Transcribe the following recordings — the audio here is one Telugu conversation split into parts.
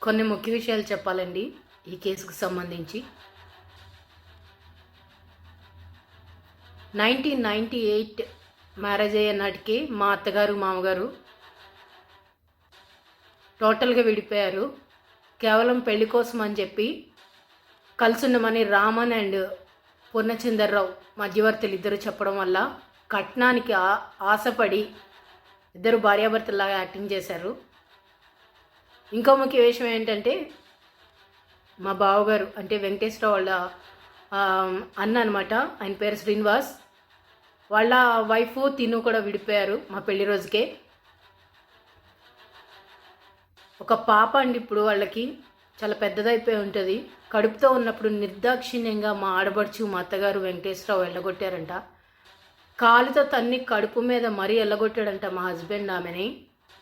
కొన్ని ముఖ్య విషయాలు చెప్పాలండి ఈ కేసుకు సంబంధించి. 1998 మ్యారేజ్ అయ్యే నాటికి మా అత్తగారు మామగారు టోటల్గా విడిపోయారు. కేవలం పెళ్లి కోసం అని చెప్పి కలుసున్నమని రామన్ అండ్ పూర్ణచంద్రరావు మధ్యవర్తులు ఇద్దరు చెప్పడం వల్ల కట్నానికి ఆశపడి ఇద్దరు భార్యాభర్తలాగా యాక్టింగ్ చేశారు. ఇంకో ముఖ్య విషయం ఏంటంటే మా బావగారు అంటే వెంకటేశ్వరరావు వాళ్ళ అన్న అనమాట, ఆయన పేరు శ్రీనివాస్. వాళ్ళ వైఫ్ తిను కూడా విడిపోయారు మా పెళ్లి రోజుకే. ఒక పాప అండి ఇప్పుడు వాళ్ళకి, చాలా పెద్దదైపోయి ఉంటుంది. కడుపుతో ఉన్నప్పుడు నిర్దాక్షిణ్యంగా మా ఆడబడుచు మా అత్తగారు వెంకటేశ్వరరావు వెళ్ళగొట్టారంట. కాలుతో తన్ని కడుపు మీద మరీ వెళ్ళగొట్టాడంట మా హస్బెండ్ ఆమెని.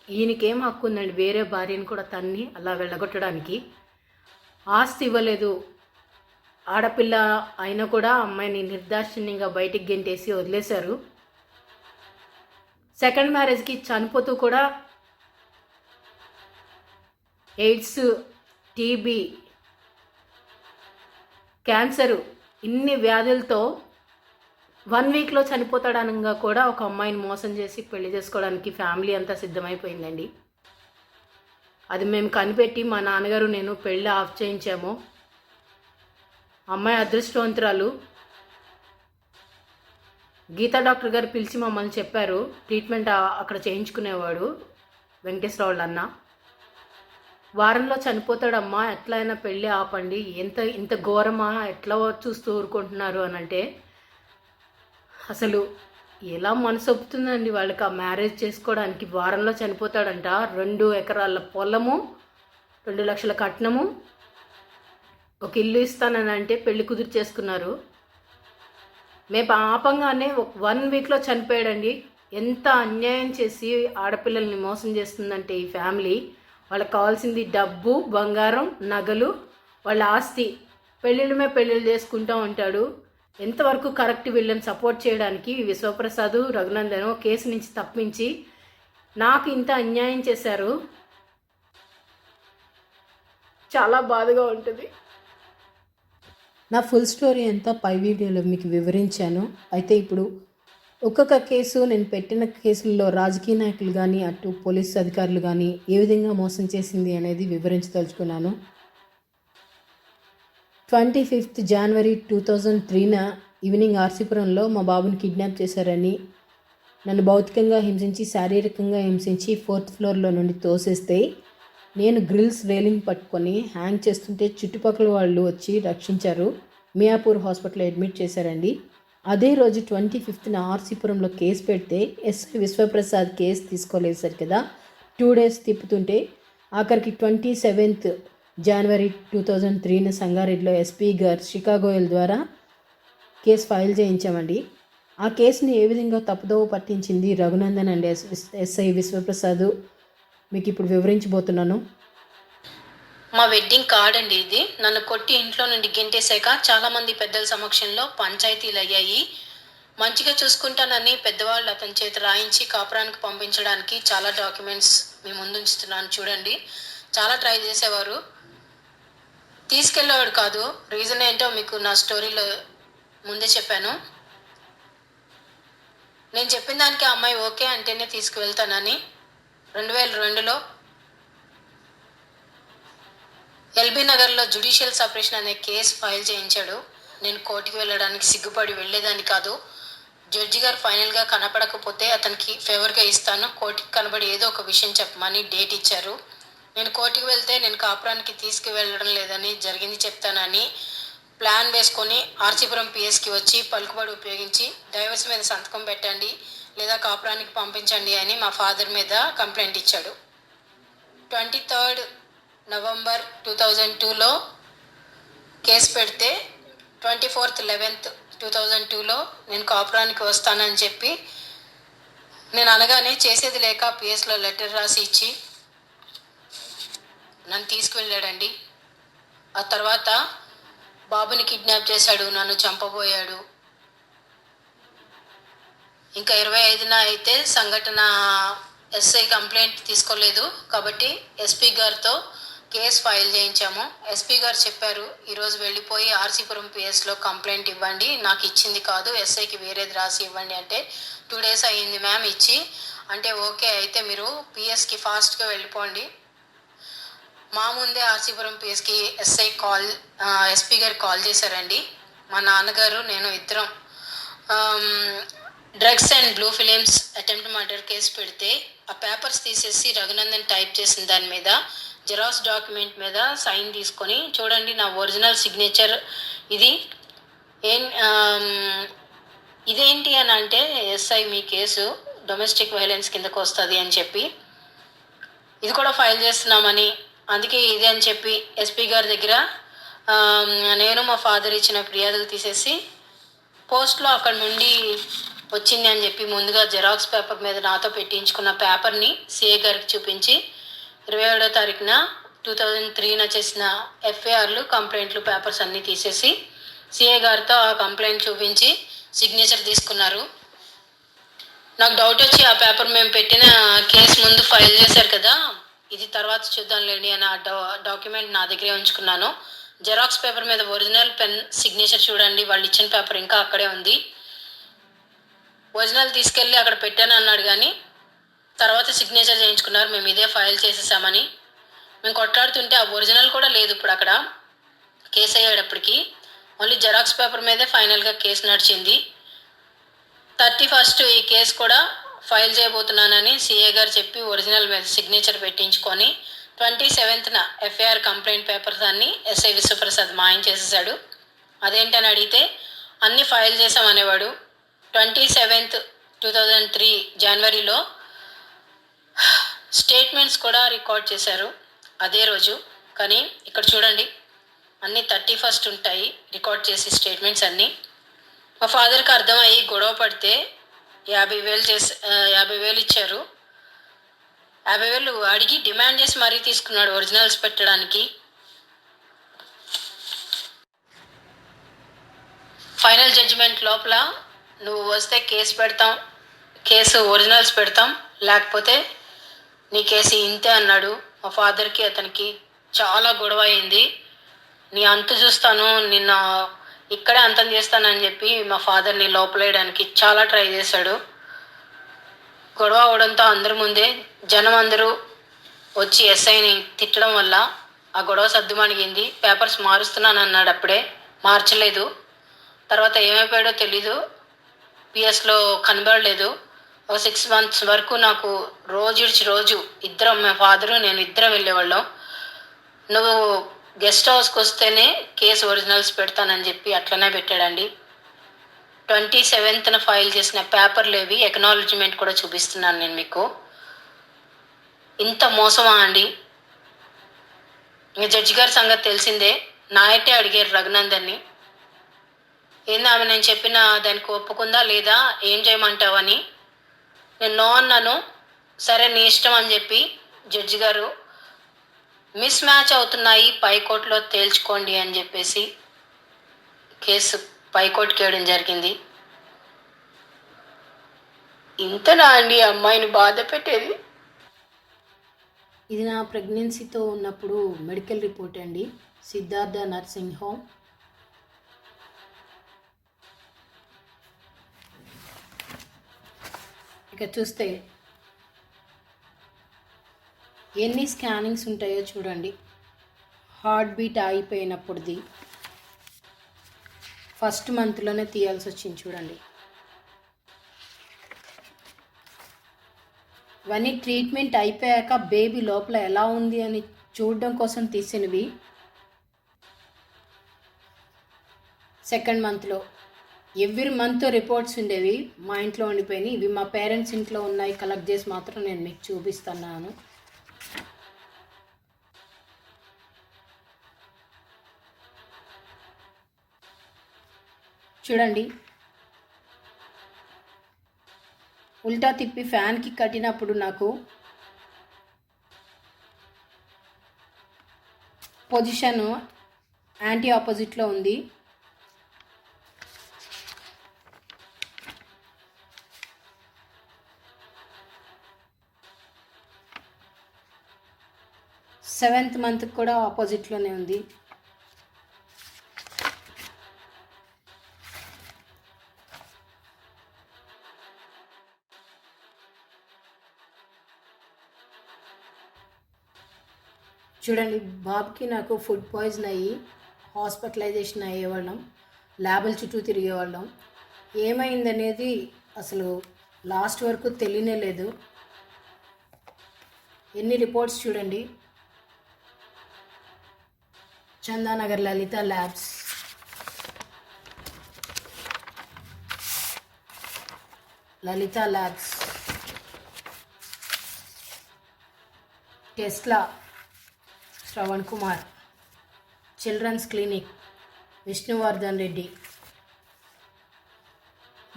ఈయనకేం హక్కు ఉందండి వేరే భార్యను కూడా తన్ని అలా వెళ్ళగొట్టడానికి? ఆస్తి ఇవ్వలేదు. ఆడపిల్ల అయినా కూడా అమ్మాయిని నిర్దాక్షిణ్యంగా బయటికి గెంటేసి వదిలేశారు. సెకండ్ మ్యారేజ్కి చనిపోతూ కూడా ఎయిడ్స్, టీబీ, క్యాన్సరు ఇన్ని వ్యాధులతో 1 వీక్లో చనిపోతాడనగా కూడా ఒక అమ్మాయిని మోసం చేసి పెళ్లి చేసుకోవడానికి ఫ్యామిలీ అంతా సిద్ధమైపోయిందండి. అది మేము కనిపెట్టి మా నాన్నగారు నేను పెళ్ళి ఆఫ్ చేయించాము. అమ్మాయి అదృష్టవంతురాలు. గీతా డాక్టర్ గారు పిలిచి మమ్మల్ని చెప్పారు, ట్రీట్మెంట్ అక్కడ చేయించుకునేవాడు వెంకటేశ్వరరావు వాళ్ళ అన్న. వారంలో చనిపోతాడమ్మా, ఎట్లా అయినా పెళ్ళి ఆపండి, ఇంత ఘోరమా, ఎట్లా చూస్తూ ఊరుకుంటున్నారు అని అంటే అసలు ఎలా మనసు ఒప్పుతుందండి వాళ్ళకి ఆ మ్యారేజ్ చేసుకోవడానికి? వారంలో చనిపోతాడంట. 2 ఎకరాల పొలము, 2 లక్షల కట్నము, ఒక ఇల్లు ఇస్తానని అంటే పెళ్లి కుదిరి చేసుకున్నారు. మేము ఆపంగానే 1 వీక్లో చనిపోయాడండి. ఎంత అన్యాయం చేసి ఆడపిల్లల్ని మోసం చేస్తుందంటే ఈ ఫ్యామిలీ. వాళ్ళకి కావాల్సింది డబ్బు, బంగారం, నగలు, వాళ్ళ ఆస్తి. పెళ్ళిళ్ళు చేసుకుంటూ ఉంటాడు. ఎంతవరకు కరెక్ట్ వీళ్ళని సపోర్ట్ చేయడానికి విశ్వప్రసాద్, రఘునందన్ కేసు నుంచి తప్పించి నాకు ఇంత అన్యాయం చేశారు. చాలా బాధగా ఉంటుంది. నా ఫుల్ స్టోరీ అంతా పై వీడియోలో మీకు వివరించాను. అయితే ఇప్పుడు ఒక్కొక్క కేసు, నేను పెట్టిన కేసుల్లో రాజకీయ నాయకులు కానీ అటు పోలీసు అధికారులు కానీ ఏ విధంగా మోసం చేసింది అనేది వివరించదలుచుకున్నాను. 25th January 2003 ఈవినింగ్ ఆర్సీపురంలో మా బాబుని కిడ్నాప్ చేశారని, నన్ను భౌతికంగా హింసించి శారీరకంగా హింసించి 4th ఫ్లోర్లో నుండి తోసేస్తే నేను గ్రిల్స్ రైలింగ్ పట్టుకొని హ్యాంగ్ చేస్తుంటే చుట్టుపక్కల వాళ్ళు వచ్చి రక్షించారు. మియాపూర్ హాస్పిటల్లో అడ్మిట్ చేశారండి. అదే రోజు 25th ఆర్సీపురంలో కేసు పెడితే ఎస్ఐ విశ్వప్రసాద్ కేసు తీసుకోలేదు సార్ కదా. 2 days తిప్పుతుంటే ఆఖరికి 27th January 2003 సంగారెడ్డిలో ఎస్పీ గారు షికాగోయల్ ద్వారా కేసు ఫైల్ చేయించామండి. ఆ కేసుని ఏ విధంగా తప్పుదోవ పట్టించింది రఘునందన్ అండ్ ఎస్ఐ విశ్వప్రసాద్ మీకు ఇప్పుడు వివరించబోతున్నాను. మా వెడ్డింగ్ కార్డ్ అండి ఇది. నన్ను కొట్టి ఇంట్లో నుండి గెంటేశాక చాలామంది పెద్దల సమక్షంలో పంచాయతీలు అయ్యాయి. మంచిగా చూసుకుంటానని పెద్దవాళ్ళు అతని చేత రాయించి కాపురానికి పంపించడానికి చాలా డాక్యుమెంట్స్ మీ ముందు ఉంచుతున్నాను చూడండి. చాలా ట్రై చేసేవారు, తీసుకెళ్ళేవాడు కాదు. రీజన్ ఏంటో మీకు నా స్టోరీలో ముందే చెప్పాను. నేను చెప్పిన దానికి ఆ అమ్మాయి ఓకే అంటేనే తీసుకువెళ్తానని 2002లో ఎల్బీ నగర్లో జ్యుడిషియల్ సపరేషన్ అనే కేసు ఫైల్ చేయించాడు. నేను కోర్టుకి వెళ్ళడానికి సిగ్గుపడి వెళ్ళేదాన్ని కాదు. జడ్జి గారు ఫైనల్గా కనపడకపోతే అతనికి ఫేవర్గా ఇస్తాను, కోర్టుకి కనబడి ఏదో ఒక విషయం చెప్పమని డేట్ ఇచ్చారు. నేను కోర్టుకి వెళ్తే నేను కాపురానికి తీసుకువెళ్ళడం లేదని, జరిగింది చెప్తానని ప్లాన్ వేసుకొని ఆర్సీపురం పిఎస్కి వచ్చి పలుకుబడి ఉపయోగించి డైవర్స్ మీద సంతకం పెట్టండి లేదా కాపురానికి పంపించండి అని మా ఫాదర్ మీద కంప్లైంట్ ఇచ్చాడు. 23rd November 2002లో కేసు పెడితే 24th 11th 2002లో నేను కాపురానికి వస్తానని చెప్పి నేను అనగానే చేసేది లేక పిఎస్లో లెటర్ రాసి ఇచ్చి నన్ను తీసుకువెళ్ళాడండి. ఆ తర్వాత బాబుని కిడ్నాప్ చేశాడు, నన్ను చంపబోయాడు. ఇంకా 25న అయితే సంఘటన ఎస్ఐ కంప్లైంట్ తీసుకోలేదు కాబట్టి ఎస్పీ గారితో కేసు ఫైల్ చేయించాము. ఎస్పీ గారు చెప్పారు, ఈరోజు వెళ్ళిపోయి ఆర్సీపురం పిఎస్లో కంప్లైంట్ ఇవ్వండి, నాకు ఇచ్చింది కాదు ఎస్ఐకి వేరేది రాసి ఇవ్వండి అంటే 2 days అయ్యింది మ్యామ్ ఇచ్చి. అంటే ఓకే అయితే మీరు పిఎస్కి ఫాస్ట్గా వెళ్ళిపోండి. మా ముందే ఆర్సీపురం పిఎస్కి ఎస్పీ గారు కాల్ చేశారండి. మా నాన్నగారు నేను ఇద్దరం drugs and blue films attempt murder case పెడితే ఆ పేపర్స్ తీసేసి రఘునందన్ టైప్ చేసిన దాని మీద జెరాక్స్ డాక్యుమెంట్ మీద సైన్ తీసుకొని చూడండి నా ఒరిజినల్ సిగ్నేచర్ ఇది ఇదేంటి అని అంటే ఎస్ఐ మీ కేసు డొమెస్టిక్ వైలెన్స్ కిందకు వస్తుంది అని చెప్పి ఇది కూడా ఫైల్ చేస్తున్నామని, అందుకే ఇది అని చెప్పి ఎస్పీ గారి దగ్గర నేను మా ఫాదర్ ఇచ్చిన ఫిర్యాదులు తీసేసి పోస్ట్లో అక్కడ నుండి వచ్చింది అని చెప్పి ముందుగా జెరాక్స్ పేపర్ మీద నాతో పెట్టించుకున్న పేపర్ని సిఏ గారికి చూపించి 27వ తారీఖున 2003 చేసిన ఎఫ్ఐఆర్లు కంప్లైంట్లు పేపర్స్ అన్నీ తీసేసి సిఏ గారితో ఆ కంప్లైంట్ చూపించి సిగ్నేచర్ తీసుకున్నారు. నాకు డౌట్ వచ్చి ఆ పేపర్ మేము పెట్టిన కేసు ముందు ఫైల్ చేశారు కదా, ఇది తర్వాత చూద్దాంలేండి అని ఆ డాక్యుమెంట్ నా దగ్గరే ఉంచుకున్నాను. జెరాక్స్ పేపర్ మీద ఒరిజినల్ పెన్ సిగ్నేచర్ చూడండి, వాళ్ళు ఇచ్చిన పేపర్ ఇంకా అక్కడే ఉంది. ఒరిజినల్ తీసుకెళ్ళి అక్కడ పెట్టాను అన్నాడు కానీ తర్వాత సిగ్నేచర్ చేయించుకున్నారు, మేము ఇదే ఫైల్ చేసేసామని. మేము కొట్లాడుతుంటే ఆ ఒరిజినల్ కూడా లేదు ఇప్పుడు అక్కడ. కేసు అయ్యేటప్పటికి ఓన్లీ జెరాక్స్ పేపర్ మీదే ఫైనల్గా కేసు నడిచింది. 31st ఈ కేసు కూడా ఫైల్ చేయబోతున్నానని సిఏ గారు చెప్పి ఒరిజినల్ మీద సిగ్నేచర్ పెట్టించుకొని 27th ఎఫ్ఐఆర్ కంప్లైంట్ పేపర్స్ అన్ని ఎస్ఐ విశ్వప్రసాద్ మాయం చేసేసాడు. అదేంటని అడిగితే అన్నీ ఫైల్ చేసామనేవాడు. 27th 2003 జనవరిలో స్టేట్మెంట్స్ కూడా రికార్డ్ చేశారు అదే రోజు. కానీ ఇక్కడ చూడండి అన్నీ 31st ఉంటాయి రికార్డ్ చేసి స్టేట్మెంట్స్ అన్నీ. మా ఫాదర్కి అర్థమయ్యి గొడవ పడితే 50,000 ఇచ్చారు. 50,000 అడిగి డిమాండ్ చేసి మరీ తీసుకున్నాడు ఒరిజినల్స్ పెట్టడానికి. ఫైనల్ జడ్జిమెంట్ లోపల నువ్వు వస్తే కేసు పెడతాం, కేసు ఒరిజినల్స్ పెడతాం, లేకపోతే నీ కేసు ఇంతే అన్నాడు. మా ఫాదర్కి అతనికి చాలా గొడవ అయింది. నీ అంతు చూస్తాను, నిన్న ఇక్కడే అంతం చేస్తానని చెప్పి మా ఫాదర్ని లోపలేయడానికి చాలా ట్రై చేశాడు. గొడవ అవడంతో అందరి ముందే జనం అందరూ వచ్చి ఎస్ఐని తిట్టడం వల్ల ఆ గొడవ సర్దుమణిగింది. పేపర్స్ మారుస్తున్నాను అన్నాడు, అప్పుడే మార్చలేదు. తర్వాత ఏమైపోయాడో తెలీదు, పిఎస్లో కనబడలేదు. ఒక 6 months వరకు నాకు రోజు ఇద్దరం, మా ఫాదరు నేను ఇద్దరం వెళ్ళేవాళ్ళం. నువ్వు గెస్ట్ హౌస్కి వస్తేనే కేసు ఒరిజినల్స్ పెడతానని చెప్పి అట్లనే పెట్టాడండి. 27th ఫైల్ చేసిన పేపర్లు ఏవి, ఎక్నాలజ్మెంట్ కూడా చూపిస్తున్నాను నేను మీకు. ఇంత మోసమా అండి? ఇంకా జడ్జి గారి సంగతి తెలిసిందే. నాయటే అడిగారు రఘునందన్ని, ఏంది ఆమె నేను చెప్పిన దానికి ఒప్పుకుందా లేదా, ఏం చేయమంటావని. నేను నో అన్నాను. సరే నీ ఇష్టం అని చెప్పి జడ్జి గారు మిస్ మ్యాచ్ అవుతున్నాయి పైకోర్టులో తేల్చుకోండి అని చెప్పేసి కేసు పైకోర్టుకి వేయడం జరిగింది. ఇంతనా అండి అమ్మాయిని బాధ పెట్టేది? ఇది నా ప్రెగ్నెన్సీతో ఉన్నప్పుడు మెడికల్ రిపోర్ట్ అండి, సిద్ధార్థ నర్సింగ్ హోమ్. ఇక చూస్తే ఎన్ని స్కానింగ్స్ ఉంటాయో చూడండి. హార్ట్ బీట్ ఆగిపోయినప్పుడుది 1st monthలోనే తీయాల్సి వచ్చింది చూడండి. ఇవన్నీ ట్రీట్మెంట్ అయిపోయాక బేబీ లోపల ఎలా ఉంది అని చూడడం కోసం తీసినవి. 2nd monthలో ఎవ్రీ మంత్ రిపోర్ట్స్ ఉండేవి, మా ఇంట్లో ఉండిపోయినాయి. ఇవి మా పేరెంట్స్ ఇంట్లో ఉన్నాయి, కలెక్ట్ చేసి మాత్రం నేను మీకు చూపిస్తున్నాను. చూడండి, ఉల్టా తిప్పి ఫ్యాన్కి కట్టినప్పుడు నాకు పొజిషన్ యాంటీ ఆపోజిట్లో ఉంది. 7th మంత్కి కూడా ఆపోజిట్లోనే ఉంది. చూడండి, బాబుకి నాకు ఫుడ్ పాయిజన్ అయ్యి హాస్పిటలైజేషన్ అయ్యేవాళ్ళం, ల్యాబుల చుట్టూ తిరిగేవాళ్ళం. ఏమైందనేది అసలు లాస్ట్ వరకు తెలియనే లేదు. ఎన్ని రిపోర్ట్స్ చూడండి. Chandanagar Lalitha labs, Tesla Shravan Kumar, children's clinic Vishnuvardhan Reddy,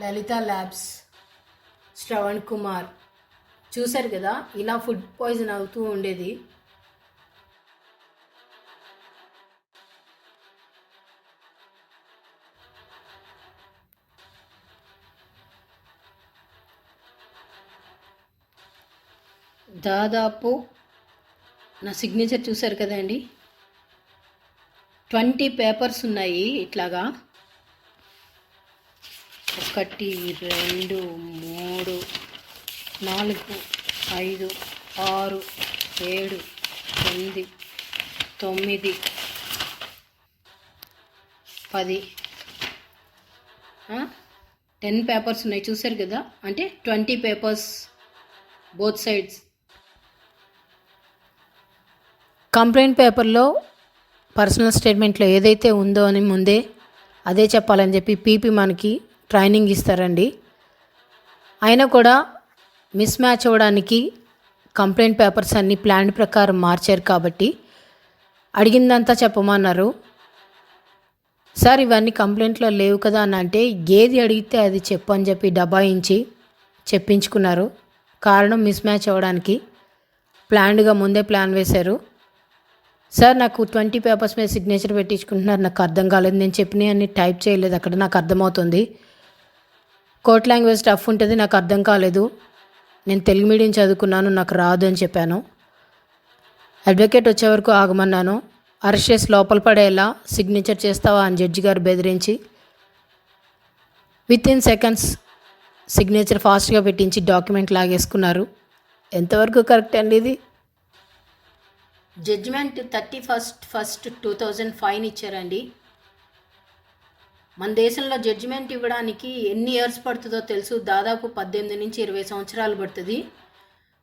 Lalitha labs, Shravan Kumar. చూశారు కదా, ఇలా ఫుడ్ పాయిజన్ అవుతూ ఉండేది. దాదాపు నా సిగ్నేచర్ చూశారు కదండి, 20 పేపర్స్ ఉన్నాయి. ఇట్లాగా 1 2 3 4 5 6 7 8 9 10 10 పేపర్స్ ఉన్నాయి. చూశారు కదా, అంటే 20 పేపర్స్ బోత్ సైడ్స్. కంప్లైంట్ పేపర్లో పర్సనల్ స్టేట్మెంట్లో ఏదైతే ఉందో అని ముందే అదే చెప్పాలని చెప్పి పీపీ మనకి ట్రైనింగ్ ఇస్తారండి. అయినా కూడా మిస్ మ్యాచ్ అవ్వడానికి కంప్లైంట్ పేపర్స్ అన్నీ ప్లాన్ ప్రకారం మార్చారు కాబట్టి అడిగిందంతా చెప్పమన్నారు. సార్ ఇవన్నీ కంప్లైంట్లో లేవు కదా అని అంటే, ఏది అడిగితే అది చెప్పు అని చెప్పి డబాయించి చెప్పించుకున్నారు. కారణం మిస్ మ్యాచ్ అవ్వడానికి ప్లాన్డ్గా ముందే ప్లాన్ వేశారు. సార్ నాకు 20 పేపర్స్ మీద సిగ్నేచర్ పెట్టించుకుంటున్నారు, నాకు అర్థం కాలేదు, నేను చెప్పినవి అన్ని టైప్ చేయలేదు, అక్కడ నాకు అర్థమవుతుంది, కోర్ట్ లాంగ్వేజ్ టఫ్ ఉంటుంది, నాకు అర్థం కాలేదు, నేను తెలుగు మీడియం చదువుకున్నాను, నాకు రాదు అని చెప్పాను. అడ్వకేట్ వచ్చే వరకు ఆగమన్నాను. అరెస్ట్ చేసి లోపల పడేలా సిగ్నేచర్ చేస్తావా అని జడ్జి గారు బెదిరించి వితిన్ సెకండ్స్ సిగ్నేచర్ ఫాస్ట్గా పెట్టించి డాక్యుమెంట్ లాగేసుకున్నారు. ఎంతవరకు కరెక్ట్ అండి ఇది? జడ్జిమెంట్ 31/1/2005 ఇచ్చారండి. మన దేశంలో జడ్జిమెంట్ ఇవ్వడానికి ఎన్ని ఇయర్స్ పడుతుందో తెలుసు. దాదాపు 18 నుంచి 20 సంవత్సరాలు పడుతుంది.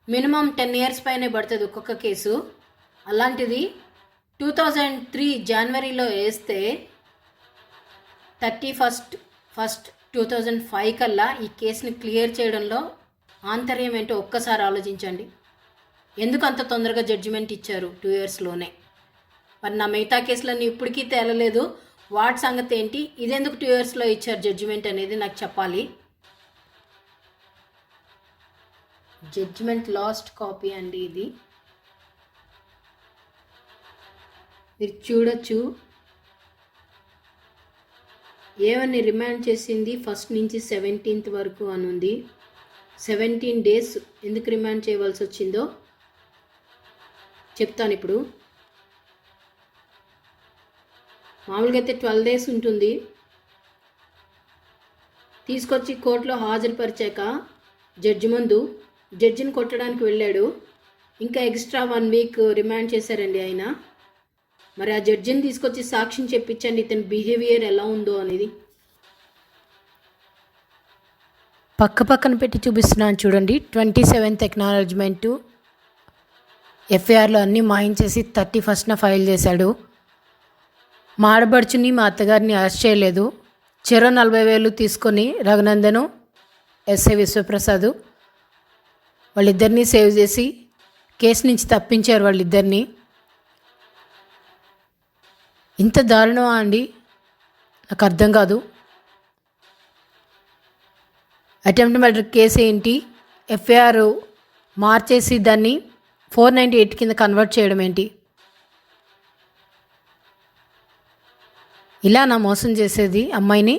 మినిమం 10 ఇయర్స్ పైనే పడుతుంది ఒక్కొక్క కేసు. అలాంటిది 2003 జనవరిలో వేస్తే 31/1/2005 కల్లా ఈ కేసుని క్లియర్ చేయడంలో ఆంతర్యం ఏంటో ఒక్కసారి ఆలోచించండి. ఎందుకు అంత తొందరగా జడ్జిమెంట్ ఇచ్చారు 2 ఇయర్స్లోనే? మరి నా మిగతా కేసులన్నీ ఇప్పటికీ తేలలేదు, వాటి సంగతి ఏంటి? ఇదెందుకు 2 ఇయర్స్లో ఇచ్చారు జడ్జిమెంట్ అనేది నాకు చెప్పాలి. జడ్జిమెంట్ లాస్ట్ కాపీ అండి ఇది, మీరు చూడొచ్చు. ఏమని రిమాండ్ చేసింది 1 నుంచి 17th వరకు అని ఉంది. 17 days ఎందుకు రిమాండ్ చేయవలసి వచ్చిందో చెప్తాను ఇప్పుడు. మామూలుగా అయితే 12 days ఉంటుంది. తీసుకొచ్చి కోర్టులో హాజరుపరిచాక జడ్జి ముందు జడ్జిని కొట్టడానికి వెళ్ళాడు. ఇంకా ఎక్స్ట్రా 1 week రిమాండ్ చేశారండి ఆయన. మరి ఆ జడ్జిని తీసుకొచ్చి సాక్ష్యం చెప్పించండి ఇతని బిహేవియర్ ఎలా ఉందో అనేది. పక్కన పెట్టి చూపిస్తున్నాను చూడండి. 27th ఎక్నాలజ్మెంటు ఎఫ్ఐఆర్లో అన్నీ మాయించేసి 31st ఫైల్ చేశాడు. మా ఆడబడుచుని మా అత్తగారిని అరెస్ట్ చేయలేదు. చెరో 40,000 తీసుకొని రఘునందను, ఎస్ఐ విశ్వప్రసాద్ వాళ్ళిద్దరినీ సేవ్ చేసి కేసు నుంచి తప్పించారు వాళ్ళిద్దరినీ. ఇంత దారుణమా అండి? నాకు అర్థం కాదు. అటెంప్ట్ మర్డర్ కేసు ఏంటి, ఎఫ్ఐఆర్ మార్చేసి దాన్ని 498 కింద కన్వర్ట్ చేయడం ఏంటి? ఇలా నా మోసం చేసేది అమ్మాయిని.